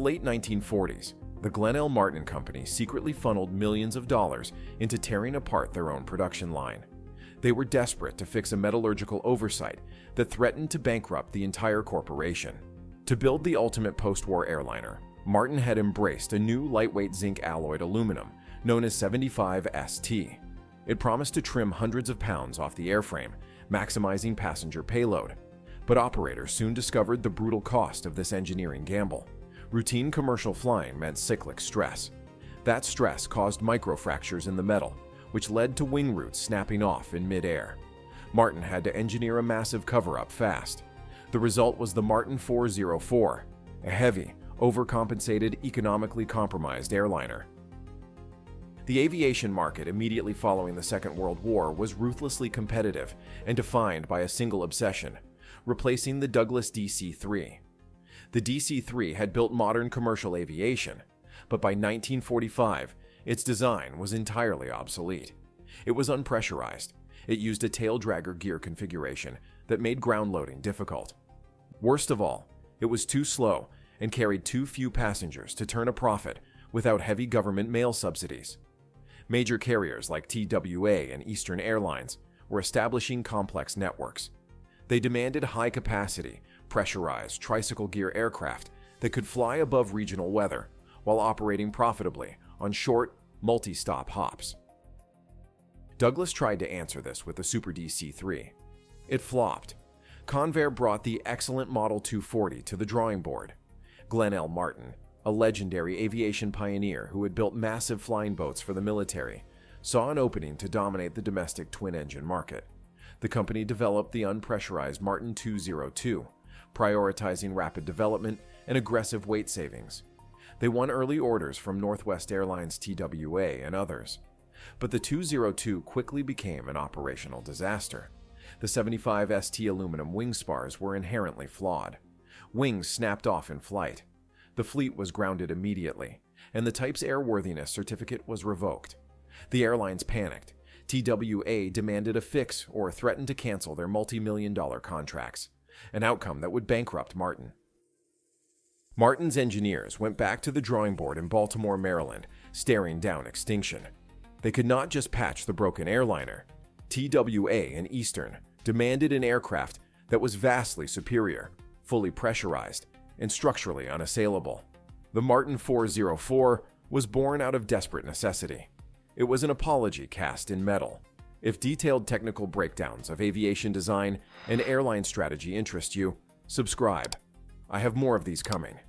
late 1940s, the Glenn L. Martin Company secretly funneled millions of dollars into tearing apart their own production line. They were desperate to fix a metallurgical oversight that threatened to bankrupt the entire corporation. To build the ultimate post-war airliner, Martin had embraced a new lightweight zinc-alloyed aluminum known as 75ST. It promised to trim hundreds of pounds off the airframe, maximizing passenger payload. But operators soon discovered the brutal cost of this engineering gamble. Routine commercial flying meant cyclic stress. That stress caused microfractures in the metal, which led to wing roots snapping off in mid-air. Martin had to engineer a massive cover-up fast. The result was the Martin 404, a heavy, overcompensated, economically compromised airliner. The aviation market immediately following the Second World War was ruthlessly competitive and defined by a single obsession: replacing the Douglas DC-3. The DC-3 had built modern commercial aviation, but by 1945, its design was entirely obsolete. It was unpressurized. It used a tail dragger gear configuration that made ground loading difficult. Worst of all, it was too slow and carried too few passengers to turn a profit without heavy government mail subsidies. Major carriers like TWA and Eastern Airlines were establishing complex networks. They demanded high-capacity, pressurized tricycle gear aircraft that could fly above regional weather while operating profitably on short, multi-stop hops. Douglas tried to answer this with the Super DC-3. It flopped. Convair brought the excellent Model 240 to the drawing board. Glenn L. Martin, a legendary aviation pioneer who had built massive flying boats for the military, saw an opening to dominate the domestic twin-engine market. The company developed the unpressurized Martin 202, prioritizing rapid development and aggressive weight savings. They won early orders from Northwest Airlines TWA and others. But the 202 quickly became an operational disaster. The 75ST aluminum wing spars were inherently flawed. Wings snapped off in flight. The fleet was grounded immediately, and the type's airworthiness certificate was revoked. The airlines panicked. TWA demanded a fix or threatened to cancel their multi-million-dollar contracts, an outcome that would bankrupt Martin. Martin's engineers went back to the drawing board in Baltimore, Maryland, staring down extinction. They could not just patch the broken airliner. TWA and Eastern demanded an aircraft that was vastly superior, fully pressurized, and structurally unassailable. The Martin 404 was born out of desperate necessity. It was an apology cast in metal. If detailed technical breakdowns of aviation design and airline strategy interest you, subscribe. I have more of these coming.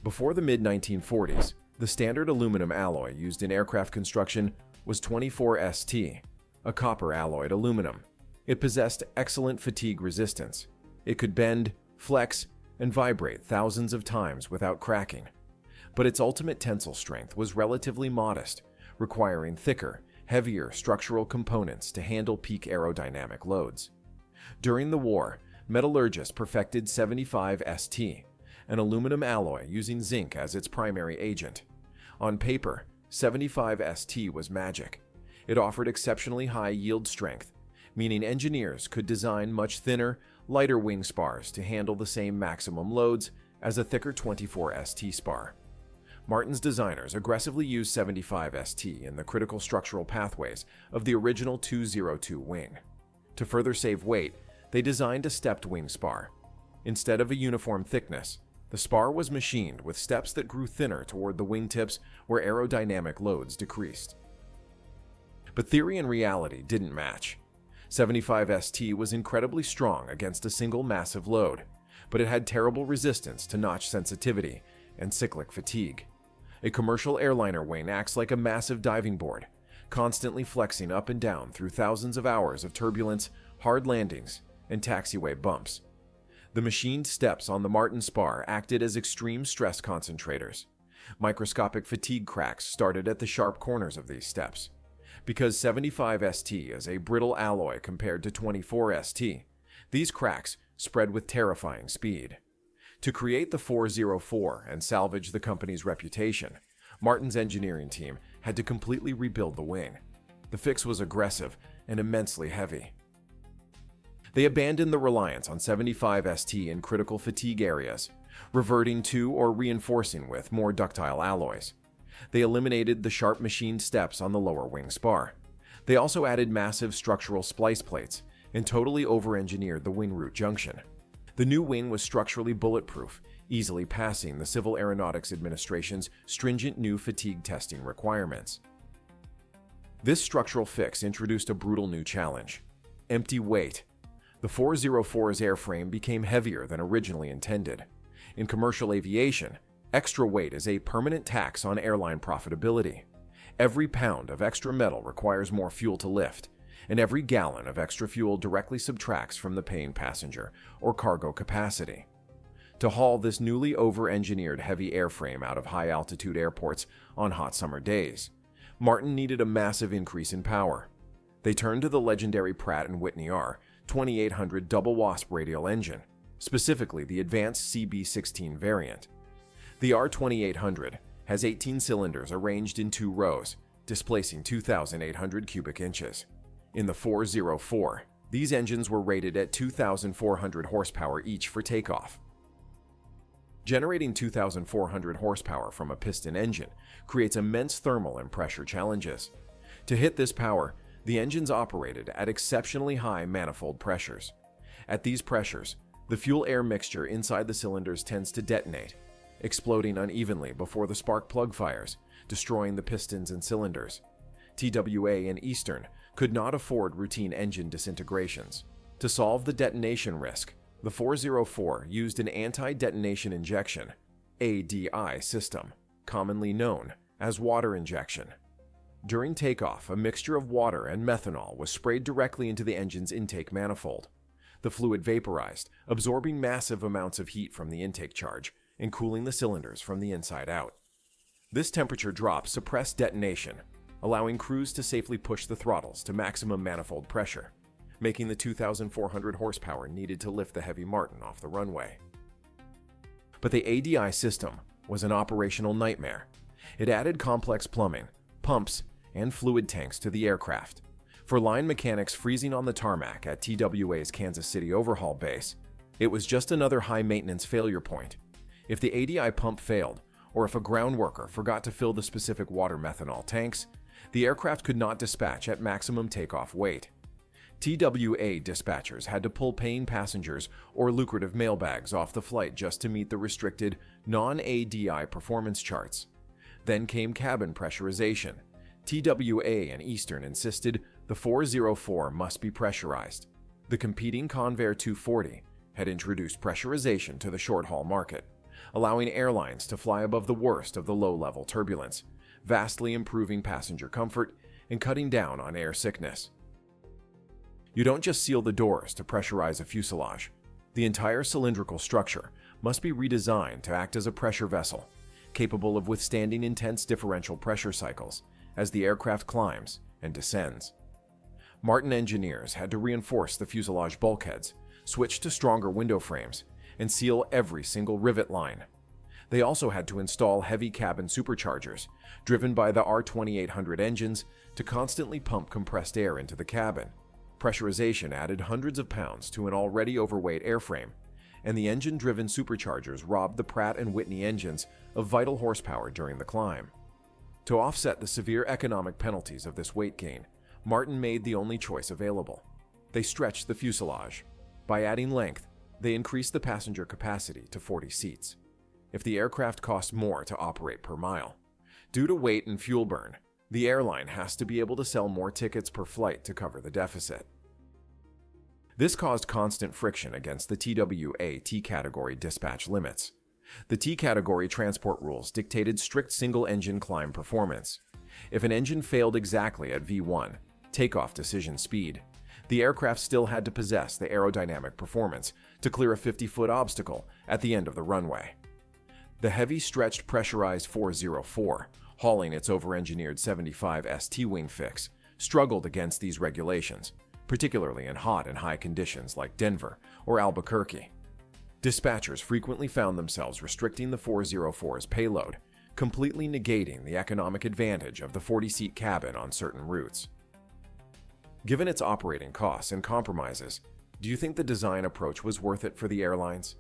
Before the mid-1940s, the standard aluminum alloy used in aircraft construction was 24ST, a copper-alloyed aluminum. It possessed excellent fatigue resistance. It could bend, flex, and vibrate thousands of times without cracking. But its ultimate tensile strength was relatively modest, requiring thicker, heavier structural components to handle peak aerodynamic loads. During the war, metallurgists perfected 75ST, an aluminum alloy using zinc as its primary agent. On paper, 75ST was magic. It offered exceptionally high yield strength, meaning engineers could design much thinner, lighter wing spars to handle the same maximum loads as a thicker 24ST spar. Martin's designers aggressively used 75ST in the critical structural pathways of the original 202 wing. To further save weight, they designed a stepped wing spar. Instead of a uniform thickness, the spar was machined with steps that grew thinner toward the wingtips where aerodynamic loads decreased. But theory and reality didn't match. 75ST was incredibly strong against a single massive load, but it had terrible resistance to notch sensitivity and cyclic fatigue. A commercial airliner wing acts like a massive diving board, constantly flexing up and down through thousands of hours of turbulence, hard landings, and taxiway bumps. The machined steps on the Martin spar acted as extreme stress concentrators. Microscopic fatigue cracks started at the sharp corners of these steps. Because 75ST is a brittle alloy compared to 24ST, these cracks spread with terrifying speed. To create the 404 and salvage the company's reputation, Martin's engineering team had to completely rebuild the wing. The fix was aggressive and immensely heavy. They abandoned the reliance on 75ST in critical fatigue areas, reverting to or reinforcing with more ductile alloys. They eliminated the sharp machined steps on the lower wing spar. They also added massive structural splice plates and totally over-engineered the wing root junction. The new wing was structurally bulletproof, easily passing the Civil Aeronautics Administration's stringent new fatigue testing requirements. This structural fix introduced a brutal new challenge: empty weight. The 404's airframe became heavier than originally intended. In commercial aviation, extra weight is a permanent tax on airline profitability. Every pound of extra metal requires more fuel to lift, and every gallon of extra fuel directly subtracts from the paying passenger or cargo capacity. To haul this newly over-engineered heavy airframe out of high-altitude airports on hot summer days, Martin needed a massive increase in power. They turned to the legendary Pratt & Whitney R2800 double wasp radial engine, specifically the advanced CB16 variant. The R2800 has 18 cylinders arranged in 2 rows, displacing 2,800 cubic inches. In the 404, these engines were rated at 2,400 horsepower each for takeoff. Generating 2,400 horsepower from a piston engine creates immense thermal and pressure challenges. To hit this power, the engines operated at exceptionally high manifold pressures. At these pressures, the fuel-air mixture inside the cylinders tends to detonate, exploding unevenly before the spark plug fires, destroying the pistons and cylinders. TWA and Eastern could not afford routine engine disintegrations. To solve the detonation risk, the 404 used an anti-detonation injection (ADI) system, commonly known as water injection. During takeoff, a mixture of water and methanol was sprayed directly into the engine's intake manifold. The fluid vaporized, absorbing massive amounts of heat from the intake charge and cooling the cylinders from the inside out. This temperature drop suppressed detonation, allowing crews to safely push the throttles to maximum manifold pressure, making the 2,400 horsepower needed to lift the heavy Martin off the runway. But the ADI system was an operational nightmare. It added complex plumbing, pumps, and fluid tanks to the aircraft. For line mechanics freezing on the tarmac at TWA's Kansas City overhaul base, it was just another high-maintenance failure point. If the ADI pump failed, or if a ground worker forgot to fill the specific water methanol tanks, the aircraft could not dispatch at maximum takeoff weight. TWA dispatchers had to pull paying passengers or lucrative mailbags off the flight just to meet the restricted non-ADI performance charts. Then came cabin pressurization. TWA and Eastern insisted the 404 must be pressurized. The competing Convair 240 had introduced pressurization to the short-haul market, allowing airlines to fly above the worst of the low-level turbulence, vastly improving passenger comfort and cutting down on air sickness. You don't just seal the doors to pressurize a fuselage. The entire cylindrical structure must be redesigned to act as a pressure vessel, capable of withstanding intense differential pressure cycles as the aircraft climbs and descends. Martin engineers had to reinforce the fuselage bulkheads, switch to stronger window frames, and seal every single rivet line. They also had to install heavy cabin superchargers, driven by the R2800 engines, to constantly pump compressed air into the cabin. Pressurization added hundreds of pounds to an already overweight airframe, and the engine-driven superchargers robbed the Pratt & Whitney engines of vital horsepower during the climb. To offset the severe economic penalties of this weight gain, Martin made the only choice available. They stretched the fuselage. By adding length, they increased the passenger capacity to 40 seats. If the aircraft costs more to operate per mile, due to weight and fuel burn, the airline has to be able to sell more tickets per flight to cover the deficit. This caused constant friction against the TWA T-category dispatch limits. The T-category transport rules dictated strict single-engine climb performance. If an engine failed exactly at V1, takeoff decision speed, the aircraft still had to possess the aerodynamic performance to clear a 50-foot obstacle at the end of the runway. The heavy stretched pressurized 404, hauling its over-engineered 75 ST wing fix, struggled against these regulations, particularly in hot and high conditions like Denver or Albuquerque. Dispatchers frequently found themselves restricting the 404's payload, completely negating the economic advantage of the 40-seat cabin on certain routes. Given its operating costs and compromises, do you think the design approach was worth it for the airlines?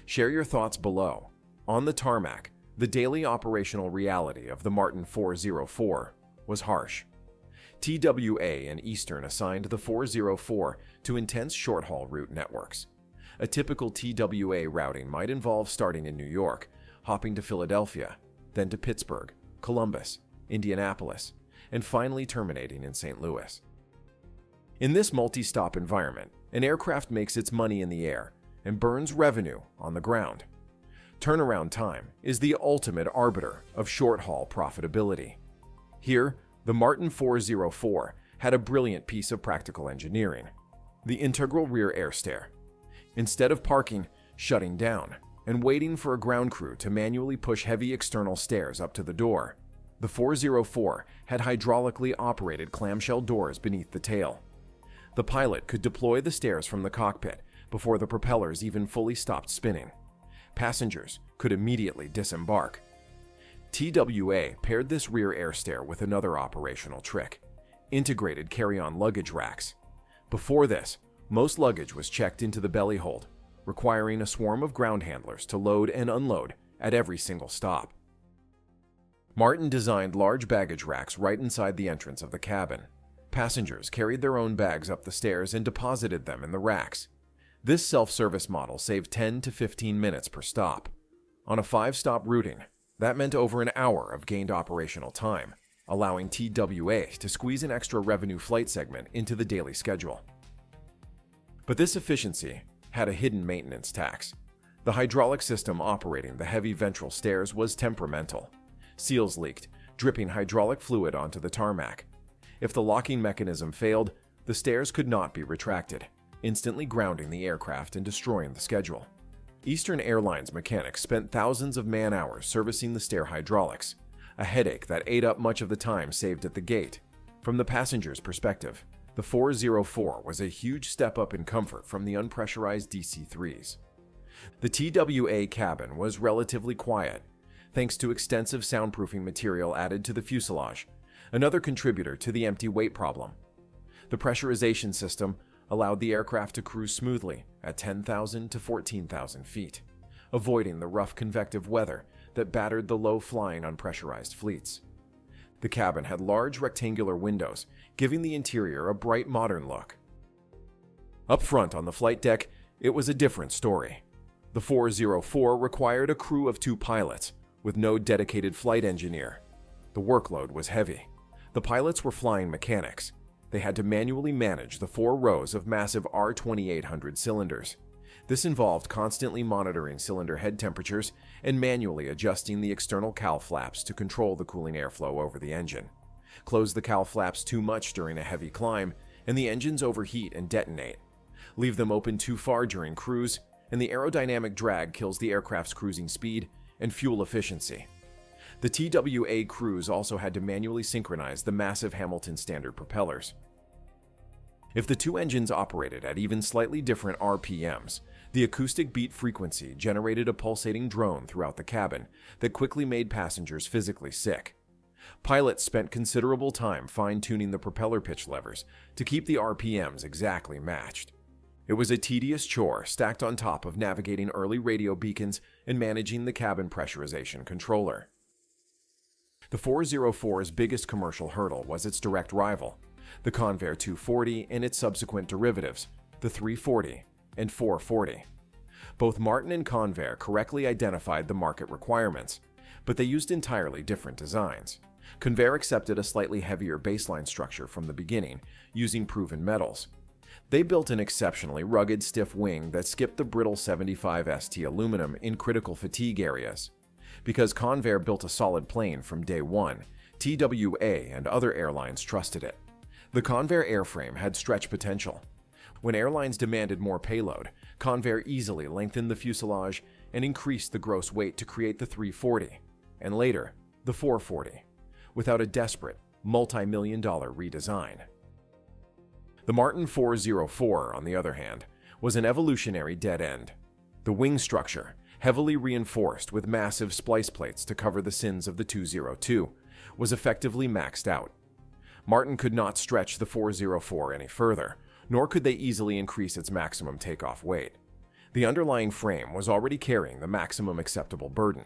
Share your thoughts below. On the tarmac, the daily operational reality of the Martin 404 was harsh. TWA and Eastern assigned the 404 to intense short-haul route networks. A typical TWA routing might involve starting in New York, hopping to Philadelphia, then to Pittsburgh, Columbus, Indianapolis, and finally terminating in St. Louis. In this multi-stop environment, an aircraft makes its money in the air and burns revenue on the ground. Turnaround time is the ultimate arbiter of short-haul profitability. Here, the Martin 404 had a brilliant piece of practical engineering: the integral rear air stair. Instead of parking, shutting down, and waiting for a ground crew to manually push heavy external stairs up to the door, the 404 had hydraulically operated clamshell doors beneath the tail. The pilot could deploy the stairs from the cockpit before the propellers even fully stopped spinning. Passengers could immediately disembark. TWA paired this rear air stair with another operational trick: integrated carry-on luggage racks. Before this, most luggage was checked into the belly hold, requiring a swarm of ground handlers to load and unload at every single stop. Martin designed large baggage racks right inside the entrance of the cabin. Passengers carried their own bags up the stairs and deposited them in the racks. This self-service model saved 10 to 15 minutes per stop. On a 5-stop routing, that meant over an hour of gained operational time, allowing TWA to squeeze an extra revenue flight segment into the daily schedule. But this efficiency had a hidden maintenance tax. The hydraulic system operating the heavy ventral stairs was temperamental. Seals leaked, dripping hydraulic fluid onto the tarmac. If the locking mechanism failed, the stairs could not be retracted, instantly grounding the aircraft and destroying the schedule. Eastern Airlines mechanics spent thousands of man-hours servicing the stair hydraulics, a headache that ate up much of the time saved at the gate. From the passenger's perspective, the 404 was a huge step up in comfort from the unpressurized DC-3s. The TWA cabin was relatively quiet, thanks to extensive soundproofing material added to the fuselage, another contributor to the empty weight problem. The pressurization system allowed the aircraft to cruise smoothly at 10,000 to 14,000 feet, avoiding the rough convective weather that battered the low-flying unpressurized fleets. The cabin had large rectangular windows, giving the interior a bright modern look. Up front on the flight deck, it was a different story. The 404 required a crew of 2 pilots, with no dedicated flight engineer. The workload was heavy. The pilots were flying mechanics. They had to manually manage the 4 rows of massive R2800 cylinders. This involved constantly monitoring cylinder head temperatures and manually adjusting the external cowl flaps to control the cooling airflow over the engine. Close the cowl flaps too much during a heavy climb, and the engines overheat and detonate. Leave them open too far during cruise, and the aerodynamic drag kills the aircraft's cruising speed and fuel efficiency. The TWA crews also had to manually synchronize the massive Hamilton standard propellers. If the 2 engines operated at even slightly different RPMs, the acoustic beat frequency generated a pulsating drone throughout the cabin that quickly made passengers physically sick. Pilots spent considerable time fine-tuning the propeller pitch levers to keep the RPMs exactly matched. It was a tedious chore stacked on top of navigating early radio beacons and managing the cabin pressurization controller. The 404's biggest commercial hurdle was its direct rival, the Convair 240 and its subsequent derivatives, the 340 and 440. Both Martin and Convair correctly identified the market requirements, but they used entirely different designs. Convair accepted a slightly heavier baseline structure from the beginning, using proven metals. They built an exceptionally rugged, stiff wing that skipped the brittle 75ST aluminum in critical fatigue areas. Because Convair built a solid plane from day one, TWA and other airlines trusted it. The Convair airframe had stretch potential. When airlines demanded more payload, Convair easily lengthened the fuselage and increased the gross weight to create the 340, and later, the 440, without a desperate, multi-million-dollar redesign. The Martin 404, on the other hand, was an evolutionary dead end. The wing structure, heavily reinforced with massive splice plates to cover the sins of the 202, was effectively maxed out. Martin could not stretch the 404 any further, nor could they easily increase its maximum takeoff weight. The underlying frame was already carrying the maximum acceptable burden.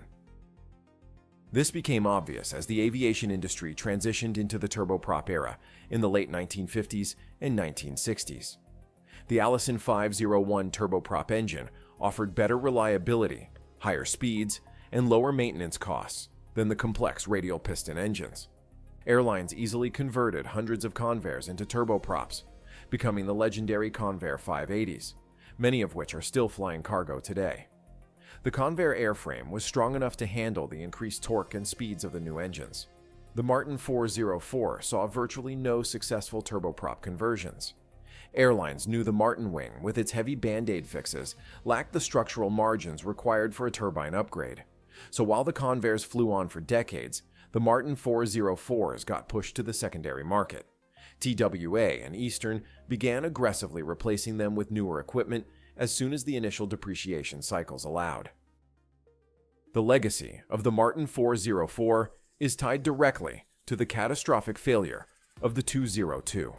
This became obvious as the aviation industry transitioned into the turboprop era in the late 1950s and 1960s. The Allison 501 turboprop engine offered better reliability, higher speeds, and lower maintenance costs than the complex radial piston engines. Airlines easily converted hundreds of Convairs into turboprops, becoming the legendary Convair 580s, many of which are still flying cargo today. The Convair airframe was strong enough to handle the increased torque and speeds of the new engines. The Martin 404 saw virtually no successful turboprop conversions. Airlines knew the Martin wing, with its heavy band-aid fixes, lacked the structural margins required for a turbine upgrade. So while the Convairs flew on for decades, the Martin 404s got pushed to the secondary market. TWA and Eastern began aggressively replacing them with newer equipment as soon as the initial depreciation cycles allowed. The legacy of the Martin 404 is tied directly to the catastrophic failure of the 202.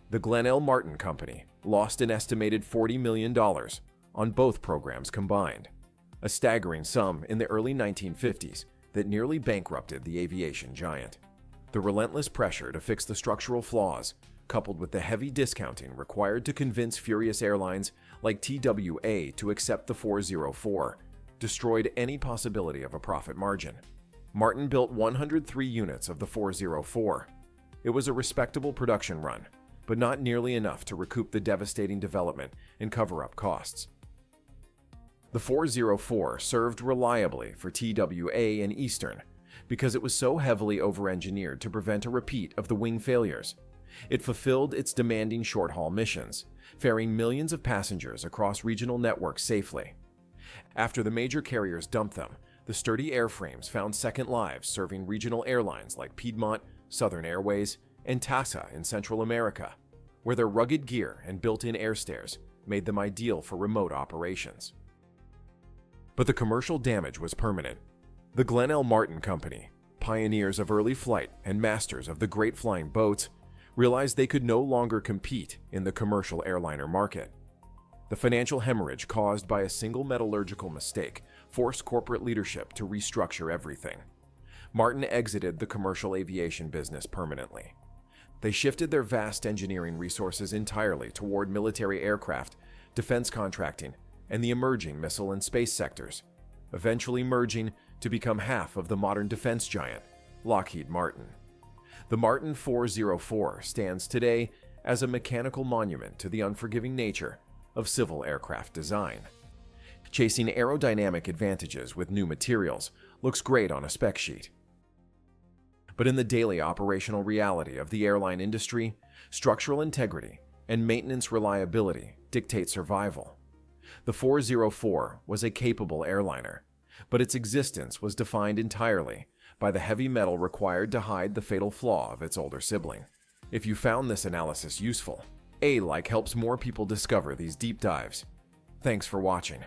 The Glenn Martin Company lost an estimated $40 million on both programs combined, a staggering sum in the early 1950s that nearly bankrupted the aviation giant. The relentless pressure to fix the structural flaws, coupled with the heavy discounting required to convince furious airlines like TWA to accept the 404, destroyed any possibility of a profit margin. Martin built 103 units of the 404. It was a respectable production run, but not nearly enough to recoup the devastating development and cover up costs. The 404 served reliably for TWA and Eastern because it was so heavily over-engineered to prevent a repeat of the wing failures. It fulfilled its demanding short-haul missions, ferrying millions of passengers across regional networks safely. After the major carriers dumped them, the sturdy airframes found second lives serving regional airlines like Piedmont, Southern Airways, and TASA in Central America, where their rugged gear and built-in air stairs made them ideal for remote operations. But the commercial damage was permanent. The Glenn Martin Company, pioneers of early flight and masters of the great flying boats, realized they could no longer compete in the commercial airliner market. The financial hemorrhage caused by a single metallurgical mistake forced corporate leadership to restructure everything. Martin exited the commercial aviation business permanently. They shifted their vast engineering resources entirely toward military aircraft, defense contracting, and the emerging missile and space sectors, eventually merging to become half of the modern defense giant, Lockheed Martin. The Martin 404 stands today as a mechanical monument to the unforgiving nature of civil aircraft design. Chasing aerodynamic advantages with new materials looks great on a spec sheet. But in the daily operational reality of the airline industry, structural integrity and maintenance reliability dictate survival. The 404 was a capable airliner, but its existence was defined entirely by the heavy metal required to hide the fatal flaw of its older sibling. If you found this analysis useful, a like helps more people discover these deep dives. Thanks for watching.